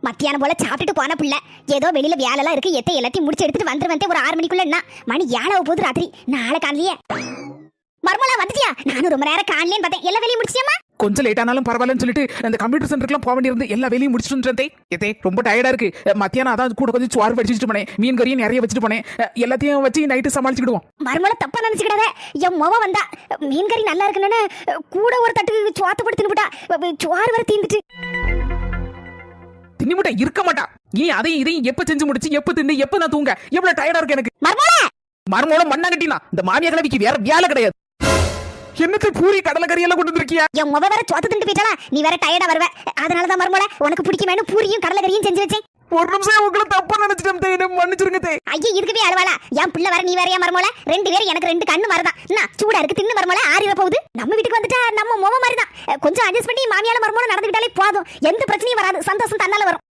மத்தியானம் போல சாப்பிட்டுட்டு போன பிள்ளை ஏதோ வெளியில வேலைலாம் இருக்கு எல்லாத்தையும் முடிச்சு எடுத்துட்டு வந்துருவந்தே ஒரு 6 மணிக்குள்ள என்ன மணி 7 போகுது ராத்திரி நாளை காலையே மர்மலா வந்துட்டியா? நானும் ரொம்ப நேரம் காணலேன்னு பார்த்தேன். எல்லா வேலையும் முடிச்சியாமா? கொஞ்சம் லேட் ஆனாலும் பரவாயில்லன்னு சொல்லிட்டு அந்த கம்ப்யூட்டர் சென்டருக்குலாம் போக வேண்டியிருந்து எல்லா வேலையும் முடிச்சுட்டு ஏதே ரொம்ப டயர்டா இருக்கு. மத்தியானம் அதான் கூட கொஞ்சம் சோறு வச்சுட்டு போனேன், மீன் கறியும் நிறைய வச்சுட்டு போனேன். எல்லாத்தையும் வச்சு நைட்டு சமாளிச்சுக்கிடுவோம். மர்மலா தப்பா நினைச்சுக்கிடாத. என் மொவ வந்தா மீன் கறி நல்லா இருக்குன்னு கூட ஒரு தட்டு சோத்து போட்டு தின்னுட்டா. சோறு வர தீந்துட்டு தின்னுமுட்டா இருக்க மாட்டா. நீ அதையும் இதையும் எப்ப செஞ்சு முடிச்சு எப்ப தின்னு எப்ப நான் தூங்க எவ்வளவு டயர்டா இருக்கு எனக்கு. மர்மோல மண்ணா கட்டினா இந்த மாமியா கிளவிக்கு வேற வேலை கிடையாது. என்னத்தை பூரி கடலை கறி எல்லாம் கொண்டு வந்திருக்கியா? என் முக வேற சோத்து தின்ட்டு போயிட்டாளா? நீ வேற டயர்டா வருவ. அதனாலதான் மர்மோல உனக்கு பிடிக்குமேனு பூரியும் கடலை கறியும் செஞ்சு வச்சேன். ஒரு நிமிஷம் உங்களை தப்பா நினைச்சிட்டேன், மன்னிச்சிருங்க தே. ஐயா இருக்கவே அழுவாளா? என் பிள்ளை வேற நீ வேறையா மர்மோல? 2 பேரும் எனக்கு 2 கண்ணு வரதான். என்ன சூடா இருக்கு தின்னு மர்மோல ஆறிட போகுது. நம்ம வீட்டுக்கு வந்துட்டா நம்ம முக மாதிரி தான். கொஞ்சம் அட்ஜஸ்ட் பண்ணி மாமியால மர்மோல நடந்துக்கிட்டாலே போதும். எந்த பிரச்சனையும் வராது. சந்தோஷம் தன்னால வரும்.